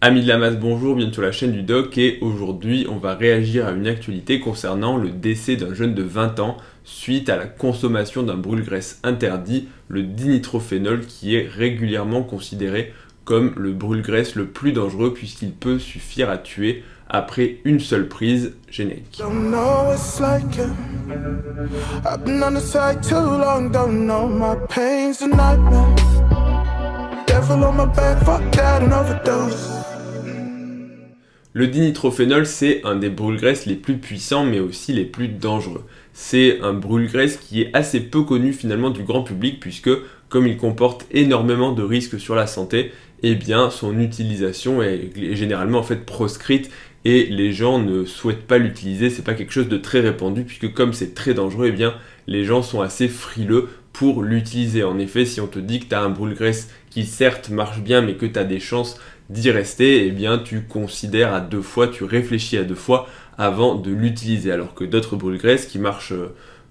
Amis de la masse, bonjour, bienvenue sur la chaîne du Doc et aujourd'hui on va réagir à une actualité concernant le décès d'un jeune de 20 ans suite à la consommation d'un brûle-graisse interdit, le dinitrophénol, qui est régulièrement considéré comme le brûle-graisse le plus dangereux puisqu'il peut suffire à tuer après une seule prise. Générique. Le dinitrophénol, c'est un des brûle-graisses les plus puissants mais aussi les plus dangereux. C'est un brûle-graisse qui est assez peu connu finalement du grand public puisque comme il comporte énormément de risques sur la santé, eh bien son utilisation est généralement en fait proscrite et les gens ne souhaitent pas l'utiliser. C'est pas quelque chose de très répandu puisque comme c'est très dangereux, eh bien les gens sont assez frileux pour l'utiliser. En effet, si on te dit que tu as un brûle-graisse qui certes marche bien mais que tu as des chances d'y rester, eh bien tu considères à deux fois, tu réfléchis à deux fois avant de l'utiliser. Alors que d'autres brûle-graisses qui marchent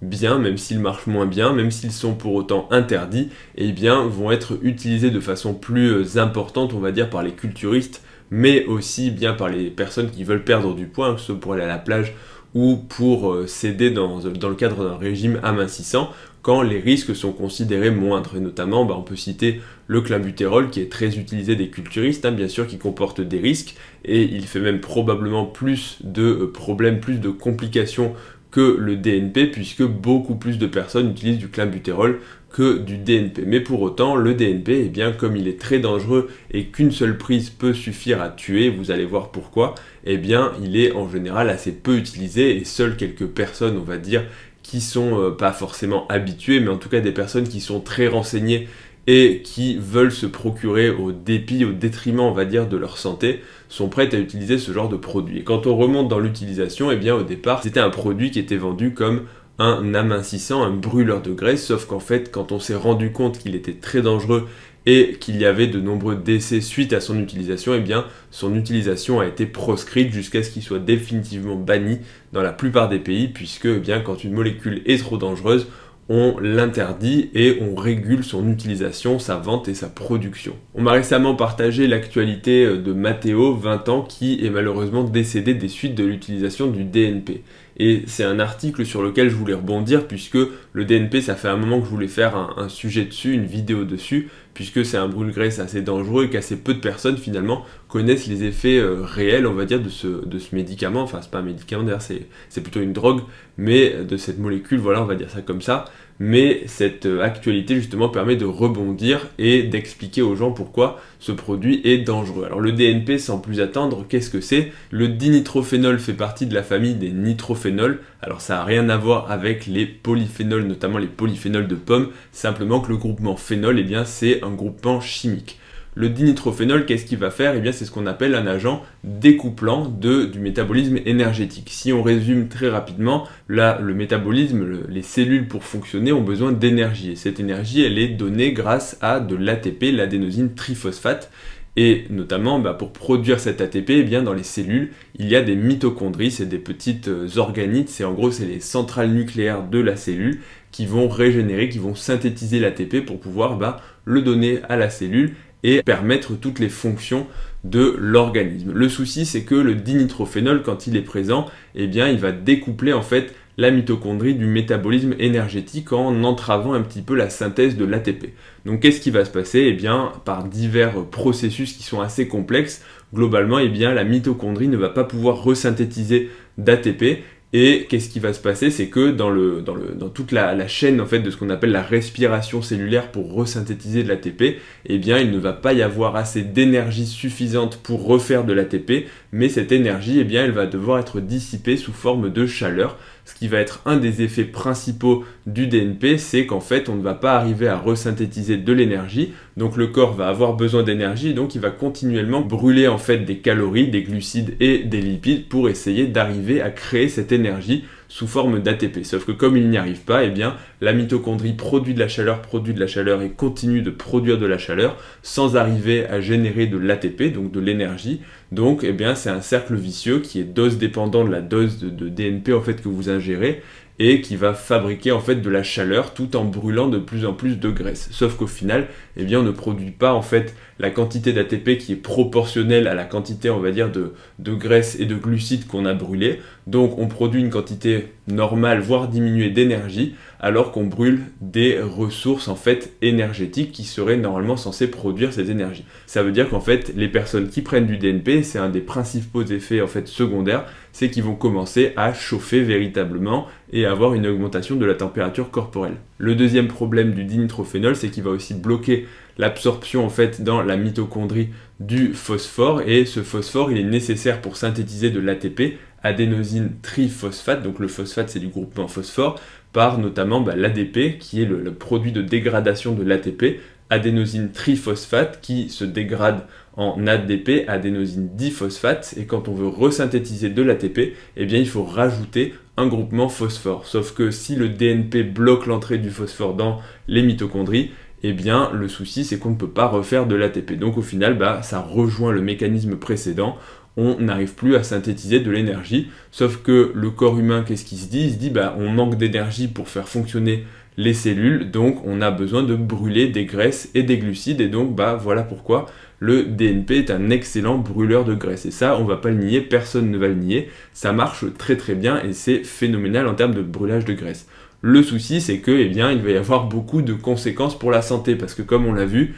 bien, même s'ils marchent moins bien, même s'ils sont pour autant interdits, eh bien vont être utilisés de façon plus importante, on va dire, par les culturistes, mais aussi bien par les personnes qui veulent perdre du poids, que ce soit pour aller à la plage ou pour s'aider dans le cadre d'un régime amincissant, quand les risques sont considérés moindres. Et notamment, on peut citer le clenbuterol qui est très utilisé des culturistes, bien sûr, qui comporte des risques, et il fait même probablement plus de problèmes, plus de complications que le DNP, puisque beaucoup plus de personnes utilisent du clenbuterol que du DNP. Mais pour autant, le DNP, eh bien, comme il est très dangereux et qu'une seule prise peut suffire à tuer, vous allez voir pourquoi, eh bien, il est en général assez peu utilisé et seules quelques personnes, on va dire, qui sont pas forcément habituées, mais en tout cas des personnes qui sont très renseignées et qui veulent se procurer au détriment, on va dire, de leur santé, sont prêtes à utiliser ce genre de produit. Et quand on remonte dans l'utilisation, eh bien au départ, c'était un produit qui était vendu comme un amincissant, un brûleur de graisse, sauf qu'en fait, quand on s'est rendu compte qu'il était très dangereux et qu'il y avait de nombreux décès suite à son utilisation, eh bien son utilisation a été proscrite jusqu'à ce qu'il soit définitivement banni dans la plupart des pays, puisque eh bien, quand une molécule est trop dangereuse, on l'interdit et on régule son utilisation, sa vente et sa production. On m'a récemment partagé l'actualité de Matteo, 20 ans, qui est malheureusement décédé des suites de l'utilisation du DNP. Et c'est un article sur lequel je voulais rebondir puisque le DNP, ça fait un moment que je voulais faire un sujet dessus, une vidéo dessus, puisque c'est un brûle-graisse assez dangereux et qu'assez peu de personnes finalement connaissent les effets réels, on va dire, de ce médicament. Enfin, c'est pas un médicament d'ailleurs, c'est plutôt une drogue, mais de cette molécule, voilà, on va dire ça comme ça. Mais cette actualité justement permet de rebondir et d'expliquer aux gens pourquoi ce produit est dangereux. Alors le DNP, sans plus attendre, qu'est-ce que c'est? Le dinitrophénol fait partie de la famille des nitrophénols. Alors ça n'a rien à voir avec les polyphénols, notamment les polyphénols de pommes, simplement que le groupement phénol, eh bien c'est un groupement chimique. Le dinitrophénol, qu'est-ce qu'il va faire? Eh bien, c'est ce qu'on appelle un agent découplant du métabolisme énergétique. Si on résume très rapidement, là, le métabolisme, les cellules pour fonctionner ont besoin d'énergie. Et cette énergie, elle est donnée grâce à de l'ATP, l'adénosine triphosphate. Et notamment, pour produire cet ATP, eh bien, dans les cellules, il y a des mitochondries, c'est des petites organites, c'est les centrales nucléaires de la cellule qui vont régénérer, qui vont synthétiser l'ATP pour pouvoir le donner à la cellule et permettre toutes les fonctions de l'organisme. Le souci, c'est que le dinitrophénol, quand il est présent, eh bien, il va découpler en fait la mitochondrie du métabolisme énergétique en entravant un petit peu la synthèse de l'ATP. Donc qu'est-ce qui va se passer? Eh bien, par divers processus qui sont assez complexes, globalement, eh bien, la mitochondrie ne va pas pouvoir resynthétiser d'ATP. Et qu'est-ce qui va se passer? C'est que dans toute la chaîne en fait, de ce qu'on appelle la respiration cellulaire pour resynthétiser de l'ATP, eh bien il ne va pas y avoir assez d'énergie suffisante pour refaire de l'ATP, mais cette énergie, eh bien, elle va devoir être dissipée sous forme de chaleur. Ce qui va être un des effets principaux du DNP, c'est qu'en fait on ne va pas arriver à resynthétiser de l'énergie, donc le corps va avoir besoin d'énergie et donc il va continuellement brûler en fait des calories, des glucides et des lipides pour essayer d'arriver à créer cette énergie sous forme d'ATP. Sauf que comme il n'y arrive pas, eh bien, la mitochondrie produit de la chaleur et continue de produire de la chaleur sans arriver à générer de l'ATP, donc de l'énergie. Donc, eh bien, c'est un cercle vicieux qui est dose dépendant de la dose de DNP en fait, que vous ingérez. et qui va fabriquer en fait de la chaleur tout en brûlant de plus en plus de graisse. Sauf qu'au final, eh bien, on ne produit pas en fait la quantité d'ATP qui est proportionnelle à la quantité, on va dire, de graisse et de glucides qu'on a brûlé. Donc on produit une quantité normale, voire diminuée d'énergie, alors qu'on brûle des ressources en fait énergétiques qui seraient normalement censées produire cette énergie. Ça veut dire qu'en fait, les personnes qui prennent du DNP, c'est un des principaux effets en fait secondaires, c'est qu'ils vont commencer à chauffer véritablement et avoir une augmentation de la température corporelle. Le deuxième problème du dinitrophénol, c'est qu'il va aussi bloquer l'absorption en fait dans la mitochondrie du phosphore, et ce phosphore il est nécessaire pour synthétiser de l'ATP, adénosine triphosphate, donc le phosphate c'est du groupement phosphore, par notamment l'ADP qui est le produit de dégradation de l'ATP, adénosine triphosphate qui se dégrade en ADP, adénosine diphosphate, et quand on veut resynthétiser de l'ATP, eh bien il faut rajouter un groupement phosphore. Sauf que si le DNP bloque l'entrée du phosphore dans les mitochondries, eh bien le souci c'est qu'on ne peut pas refaire de l'ATP. Donc au final, ça rejoint le mécanisme précédent, on n'arrive plus à synthétiser de l'énergie, sauf que le corps humain, qu'est-ce qu'il se dit? Il se dit, on manque d'énergie pour faire fonctionner les cellules, donc on a besoin de brûler des graisses et des glucides, et donc voilà pourquoi le DNP est un excellent brûleur de graisse. Et ça, on va pas le nier, personne ne va le nier, ça marche très très bien et c'est phénoménal en termes de brûlage de graisse. Le souci, c'est que, il va y avoir beaucoup de conséquences pour la santé, parce que comme on l'a vu,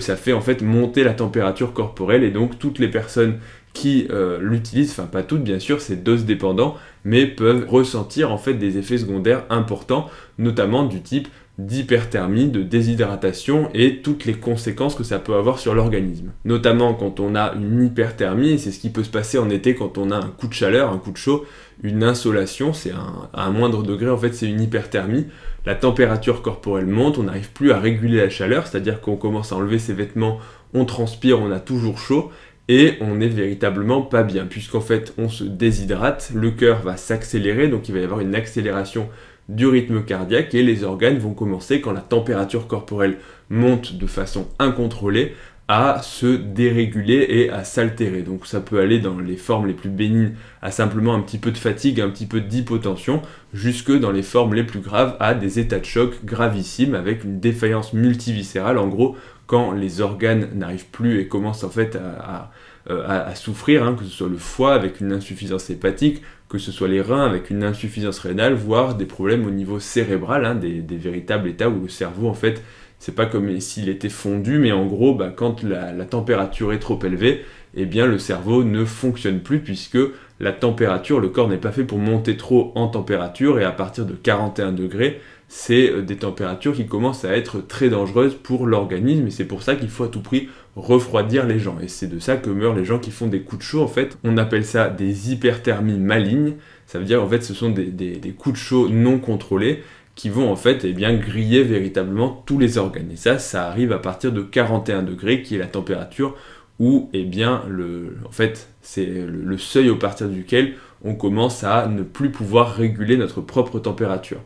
ça fait en fait monter la température corporelle, et donc toutes les personnes qui l'utilisent, enfin pas toutes bien sûr, c'est dose dépendant, mais peuvent ressentir en fait des effets secondaires importants, notamment du type d'hyperthermie, de déshydratation et toutes les conséquences que ça peut avoir sur l'organisme. Notamment quand on a une hyperthermie, c'est ce qui peut se passer en été quand on a un coup de chaleur, un coup de chaud, une insolation, c'est à un moindre degré en fait c'est une hyperthermie, la température corporelle monte, on n'arrive plus à réguler la chaleur, c'est-à-dire qu'on commence à enlever ses vêtements, on transpire, on a toujours chaud, et on n'est véritablement pas bien, puisqu'en fait on se déshydrate, le cœur va s'accélérer, donc il va y avoir une accélération du rythme cardiaque, et les organes vont commencer, quand la température corporelle monte de façon incontrôlée, à se déréguler et à s'altérer. Donc ça peut aller dans les formes les plus bénignes à simplement un petit peu de fatigue, un petit peu d'hypotension, jusque dans les formes les plus graves à des états de choc gravissimes avec une défaillance multiviscérale. En gros, quand les organes n'arrivent plus et commencent en fait à souffrir, que ce soit le foie avec une insuffisance hépatique, que ce soit les reins avec une insuffisance rénale, voire des problèmes au niveau cérébral, des véritables états où le cerveau en fait, c'est pas comme s'il était fondu, mais en gros, quand la température est trop élevée, eh bien le cerveau ne fonctionne plus, puisque la température, le corps n'est pas fait pour monter trop en température, et à partir de 41 degrés, c'est des températures qui commencent à être très dangereuses pour l'organisme, et c'est pour ça qu'il faut à tout prix refroidir les gens. Et c'est de ça que meurent les gens qui font des coups de chaud, en fait. On appelle ça des hyperthermies malignes, ça veut dire en fait ce sont des coups de chaud non contrôlés, qui vont en fait griller véritablement tous les organes. Et ça arrive à partir de 41 degrés, qui est la température où c'est le seuil au partir duquel on commence à ne plus pouvoir réguler notre propre température.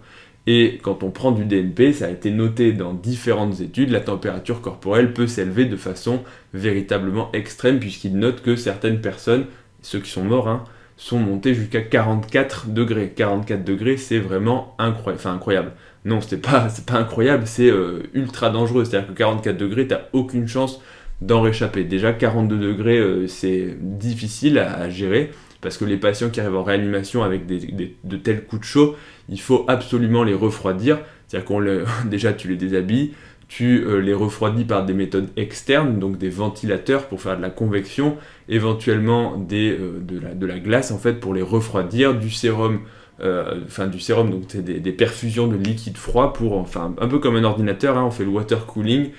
Et quand on prend du DNP, ça a été noté dans différentes études, la température corporelle peut s'élever de façon véritablement extrême, puisqu'ils notent que certaines personnes, ceux qui sont morts, sont montés jusqu'à 44 degrés. 44 degrés, c'est vraiment incroyable. Non, c'est pas incroyable, c'est ultra dangereux. C'est-à-dire que 44 degrés, t'as aucune chance d'en réchapper. Déjà, 42 degrés, c'est difficile à gérer, parce que les patients qui arrivent en réanimation avec de tels coups de chaud, il faut absolument les refroidir. C'est-à-dire déjà, tu les déshabilles, tu les refroidis par des méthodes externes, donc des ventilateurs pour faire de la convection, éventuellement de la glace en fait pour les refroidir, du sérum, donc c'est des perfusions de liquide froid un peu comme un ordinateur, on fait le water cooling.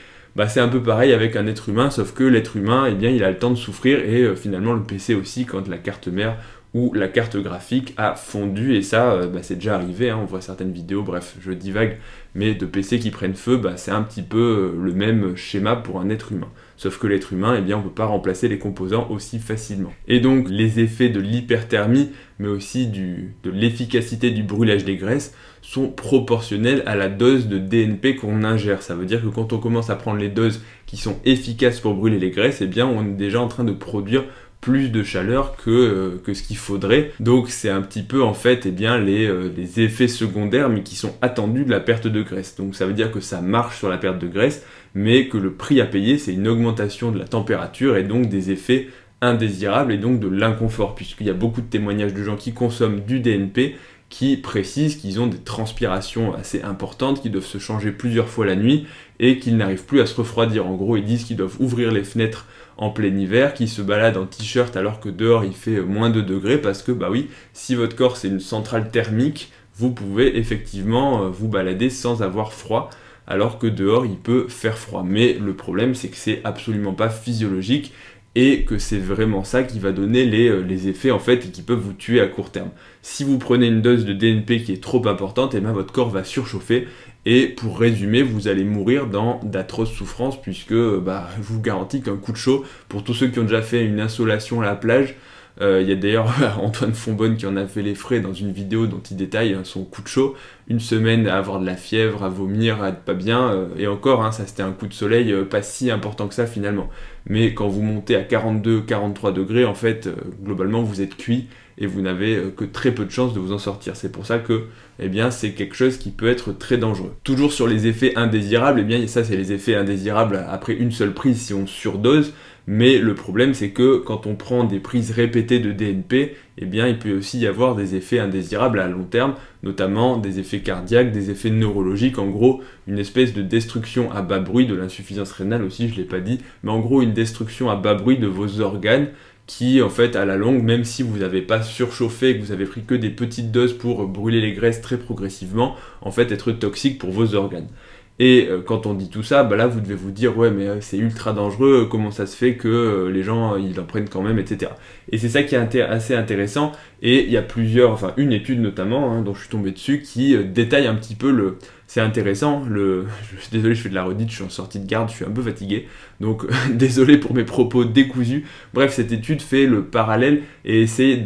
C'est un peu pareil avec un être humain, sauf que l'être humain, il a le temps de souffrir, et finalement le PC aussi, quand la carte mère ou la carte graphique a fondu, et ça, c'est déjà arrivé, on voit certaines vidéos, bref, je divague, mais de PC qui prennent feu, c'est un petit peu le même schéma pour un être humain. Sauf que l'être humain, on ne peut pas remplacer les composants aussi facilement. Et donc, les effets de l'hyperthermie, mais aussi de l'efficacité du brûlage des graisses, sont proportionnels à la dose de DNP qu'on ingère. Ça veut dire que quand on commence à prendre les doses qui sont efficaces pour brûler les graisses, on est déjà en train de produire plus de chaleur que ce qu'il faudrait. Donc c'est un petit peu en fait les effets secondaires mais qui sont attendus de la perte de graisse. Donc ça veut dire que ça marche sur la perte de graisse, mais que le prix à payer c'est une augmentation de la température et donc des effets indésirables et donc de l'inconfort, puisqu'il y a beaucoup de témoignages de gens qui consomment du DNP qui précisent qu'ils ont des transpirations assez importantes, qu'ils doivent se changer plusieurs fois la nuit et qu'ils n'arrivent plus à se refroidir. En gros, ils disent qu'ils doivent ouvrir les fenêtres en plein hiver, qu'ils se baladent en t-shirt alors que dehors il fait moins de degrés, parce que bah oui, si votre corps c'est une centrale thermique, vous pouvez effectivement vous balader sans avoir froid, alors que dehors il peut faire froid. Mais le problème c'est que c'est absolument pas physiologique, et que c'est vraiment ça qui va donner les effets en fait et qui peuvent vous tuer à court terme. Si vous prenez une dose de DNP qui est trop importante, et bien votre corps va surchauffer et pour résumer, vous allez mourir dans d'atroces souffrances puisque je vous garantis qu'un coup de chaud, pour tous ceux qui ont déjà fait une insolation à la plage, il y a d'ailleurs Antoine Fonbonne qui en a fait les frais dans une vidéo dont il détaille son coup de chaud, une semaine à avoir de la fièvre, à vomir, à être pas bien, et encore, ça c'était un coup de soleil pas si important que ça finalement. Mais quand vous montez à 42-43 degrés, en fait, globalement vous êtes cuit et vous n'avez que très peu de chances de vous en sortir. C'est pour ça que c'est quelque chose qui peut être très dangereux. Toujours sur les effets indésirables, ça c'est les effets indésirables après une seule prise si on surdose. Mais le problème, c'est que quand on prend des prises répétées de DNP, il peut aussi y avoir des effets indésirables à long terme, notamment des effets cardiaques, des effets neurologiques, en gros, une espèce de destruction à bas bruit, de l'insuffisance rénale aussi, je ne l'ai pas dit, mais en gros, une destruction à bas bruit de vos organes, qui, en fait, à la longue, même si vous n'avez pas surchauffé, que vous avez pris que des petites doses pour brûler les graisses très progressivement, en fait, être toxique pour vos organes. Et quand on dit tout ça, là vous devez vous dire ouais mais c'est ultra dangereux, comment ça se fait que les gens ils en prennent quand même, etc. Et c'est ça qui est assez intéressant, et il y a une étude notamment dont je suis tombé dessus qui détaille un petit peu c'est intéressant, je suis désolé, je fais de la redite, je suis en sortie de garde, je suis un peu fatigué, donc désolé pour mes propos décousus. Bref, cette étude fait le parallèle et essaie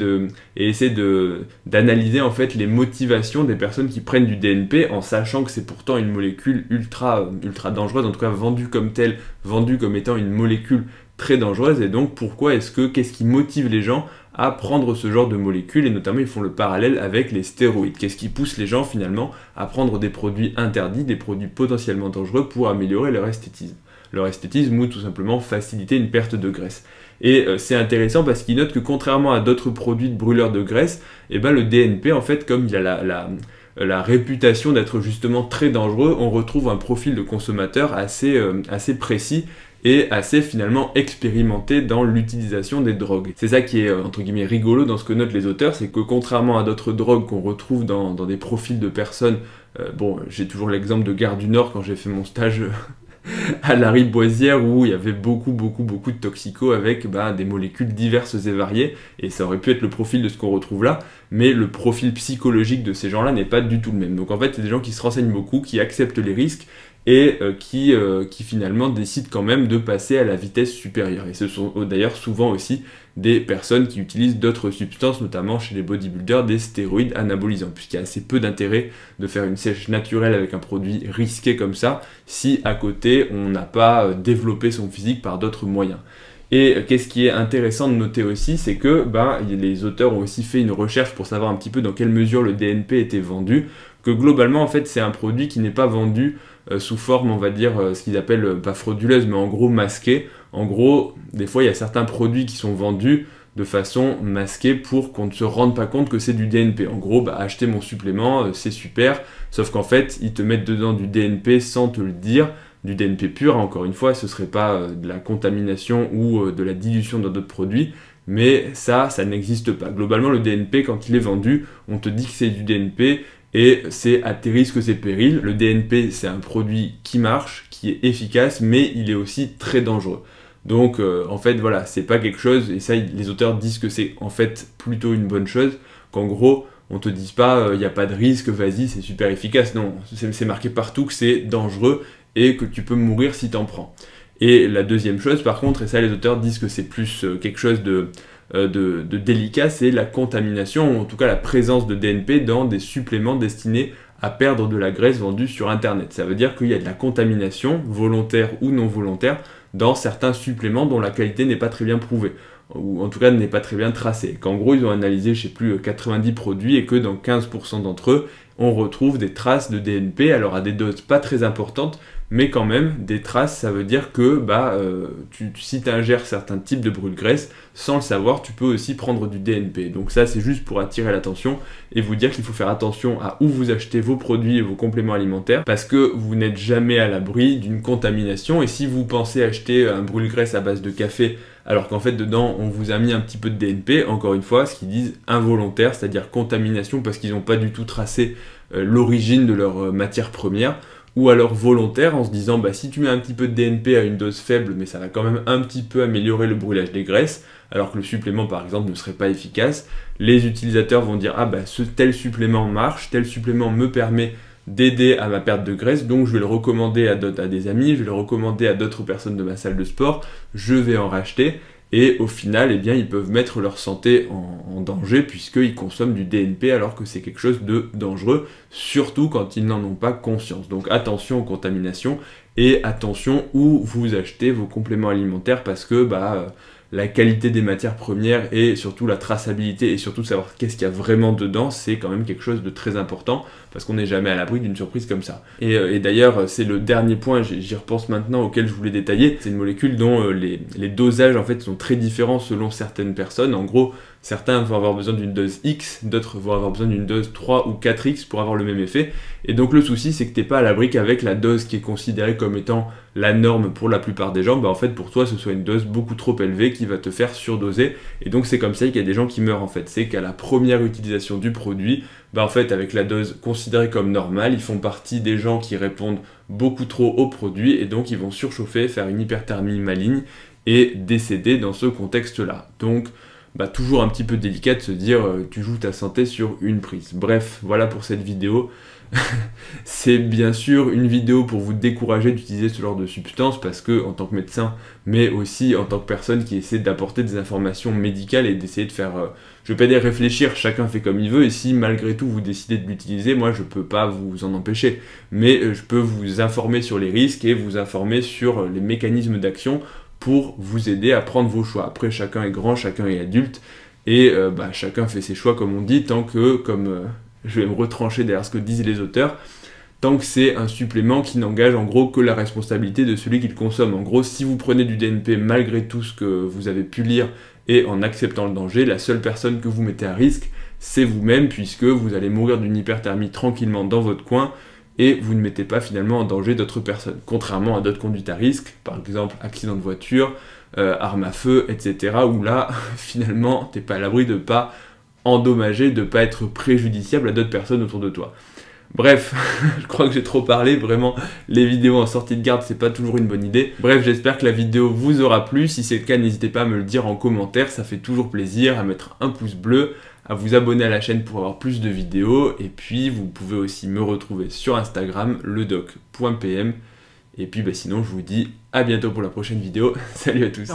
d'analyser en fait les motivations des personnes qui prennent du DNP, en sachant que c'est pourtant une molécule ultra dangereuse, en tout cas vendue comme telle, vendue comme étant une molécule très dangereuse. Et donc qu'est-ce qui motive les gens à prendre ce genre de molécules, et notamment ils font le parallèle avec les stéroïdes. Qu'est-ce qui pousse les gens finalement à prendre des produits interdits, des produits potentiellement dangereux pour améliorer leur esthétisme ou tout simplement faciliter une perte de graisse. Et c'est intéressant parce qu'ils notent que contrairement à d'autres produits de brûleurs de graisse, le DNP en fait, comme il a la réputation d'être justement très dangereux, on retrouve un profil de consommateur assez précis et assez finalement expérimenté dans l'utilisation des drogues. C'est ça qui est entre guillemets rigolo dans ce que notent les auteurs, c'est que contrairement à d'autres drogues qu'on retrouve dans des profils de personnes, j'ai toujours l'exemple de Gare du Nord quand j'ai fait mon stage à la Riboisière où il y avait beaucoup de toxicos avec des molécules diverses et variées, et ça aurait pu être le profil de ce qu'on retrouve là, mais le profil psychologique de ces gens-là n'est pas du tout le même. Donc en fait, c'est des gens qui se renseignent beaucoup, qui acceptent les risques, et qui finalement décident quand même de passer à la vitesse supérieure. Et ce sont d'ailleurs souvent aussi des personnes qui utilisent d'autres substances, notamment chez les bodybuilders, des stéroïdes anabolisants, puisqu'il y a assez peu d'intérêt de faire une sèche naturelle avec un produit risqué comme ça, si à côté on n'a pas développé son physique par d'autres moyens. Et qu'est-ce qui est intéressant de noter aussi, c'est que les auteurs ont aussi fait une recherche pour savoir un petit peu dans quelle mesure le DNP était vendu, que globalement en fait c'est un produit qui n'est pas vendu sous forme, on va dire, ce qu'ils appellent, pas frauduleuse, mais en gros masquée. En gros, des fois il y a certains produits qui sont vendus de façon masquée pour qu'on ne se rende pas compte que c'est du DNP. En gros, acheter mon supplément, c'est super, sauf qu'en fait, ils te mettent dedans du DNP sans te le dire, du DNP pur, encore une fois, ce serait pas de la contamination ou de la dilution dans d'autres produits, mais ça n'existe pas. Globalement, le DNP, quand il est vendu, on te dit que c'est du DNP, et c'est à tes risques et périls. Le DNP, c'est un produit qui marche, qui est efficace, mais il est aussi très dangereux. Donc en fait voilà, c'est pas quelque chose, et ça les auteurs disent que c'est en fait plutôt une bonne chose, qu'en gros on te dise pas il n'y a pas de risque, vas-y c'est super efficace, non, c'est marqué partout que c'est dangereux et que tu peux mourir si t'en prends. Et la deuxième chose par contre, et ça les auteurs disent que c'est plus quelque chose de délicat, c'est la contamination, ou en tout cas la présence de DNP dans des suppléments destinés à perdre de la graisse vendue sur internet. Ça veut dire qu'il y a de la contamination, volontaire ou non volontaire, dans certains suppléments dont la qualité n'est pas très bien prouvée. ou en tout cas n'est pas très bien tracé. Qu'en gros, ils ont analysé, je sais plus, 90 produits et que dans 15% d'entre eux, on retrouve des traces de DNP, alors à des doses pas très importantes, mais quand même, des traces, ça veut dire que si tu ingères certains types de brûle-graisse, sans le savoir, tu peux aussi prendre du DNP. Donc ça, c'est juste pour attirer l'attention et vous dire qu'il faut faire attention à où vous achetez vos produits et vos compléments alimentaires, parce que vous n'êtes jamais à l'abri d'une contamination, et si vous pensez acheter un brûle-graisse à base de café, alors qu'en fait dedans on vous a mis un petit peu de DNP, encore une fois, ce qu'ils disent involontaire, c'est-à-dire contamination parce qu'ils n'ont pas du tout tracé l'origine de leur matière première, ou alors volontaire en se disant si tu mets un petit peu de DNP à une dose faible, mais ça va quand même un petit peu améliorer le brûlage des graisses, alors que le supplément par exemple ne serait pas efficace, les utilisateurs vont dire ce tel supplément marche, tel supplément me permet d'aider à ma perte de graisse, donc je vais le recommander à des amis, je vais le recommander à d'autres personnes de ma salle de sport, je vais en racheter, et au final, ils peuvent mettre leur santé en danger puisqu'ils consomment du DNP alors que c'est quelque chose de dangereux, surtout quand ils n'en ont pas conscience. Donc attention aux contaminations et attention où vous achetez vos compléments alimentaires parce que la qualité des matières premières et surtout la traçabilité et surtout savoir qu'est-ce qu'il y a vraiment dedans, c'est quand même quelque chose de très important parce qu'on n'est jamais à l'abri d'une surprise comme ça. Et d'ailleurs, c'est le dernier point, j'y repense maintenant, auquel je voulais détailler. C'est une molécule dont les dosages en fait sont très différents selon certaines personnes. En gros, certains vont avoir besoin d'une dose X, d'autres vont avoir besoin d'une dose 3 ou 4X pour avoir le même effet. Et donc le souci, c'est que t'es pas à l'abri qu'avec la dose qui est considérée comme étant la norme pour la plupart des gens, en fait pour toi ce soit une dose beaucoup trop élevée qui va te faire surdoser. Et donc c'est comme ça qu'il y a des gens qui meurent en fait. C'est qu'à la première utilisation du produit, en fait avec la dose considérée comme normale, ils font partie des gens qui répondent beaucoup trop au produit et donc ils vont surchauffer, faire une hyperthermie maligne et décéder dans ce contexte-là. Donc toujours un petit peu délicat de se dire tu joues ta santé sur une prise. Bref, voilà pour cette vidéo. C'est bien sûr une vidéo pour vous décourager d'utiliser ce genre de substance parce que en tant que médecin, mais aussi en tant que personne qui essaie d'apporter des informations médicales et d'essayer de faire, je vais pas dire réfléchir, chacun fait comme il veut, et si malgré tout vous décidez de l'utiliser, moi je peux pas vous en empêcher, mais je peux vous informer sur les risques et vous informer sur les mécanismes d'action pour vous aider à prendre vos choix. Après, chacun est grand, chacun est adulte, et chacun fait ses choix comme on dit, tant que, je vais me retrancher derrière ce que disent les auteurs, tant que c'est un supplément qui n'engage en gros que la responsabilité de celui qui le consomme. En gros, si vous prenez du DNP malgré tout ce que vous avez pu lire et en acceptant le danger, la seule personne que vous mettez à risque, c'est vous-même, puisque vous allez mourir d'une hyperthermie tranquillement dans votre coin, et vous ne mettez pas finalement en danger d'autres personnes, contrairement à d'autres conduites à risque, par exemple accident de voiture, arme à feu, etc., où là, finalement, t'es pas à l'abri de pas endommager, de pas être préjudiciable à d'autres personnes autour de toi. Bref, je crois que j'ai trop parlé, vraiment, les vidéos en sortie de garde, c'est pas toujours une bonne idée. Bref, j'espère que la vidéo vous aura plu, si c'est le cas, n'hésitez pas à me le dire en commentaire, ça fait toujours plaisir, à mettre un pouce bleu, à vous abonner à la chaîne pour avoir plus de vidéos, et puis vous pouvez aussi me retrouver sur Instagram, ledoc.pm, et puis sinon je vous dis à bientôt pour la prochaine vidéo, salut à tous.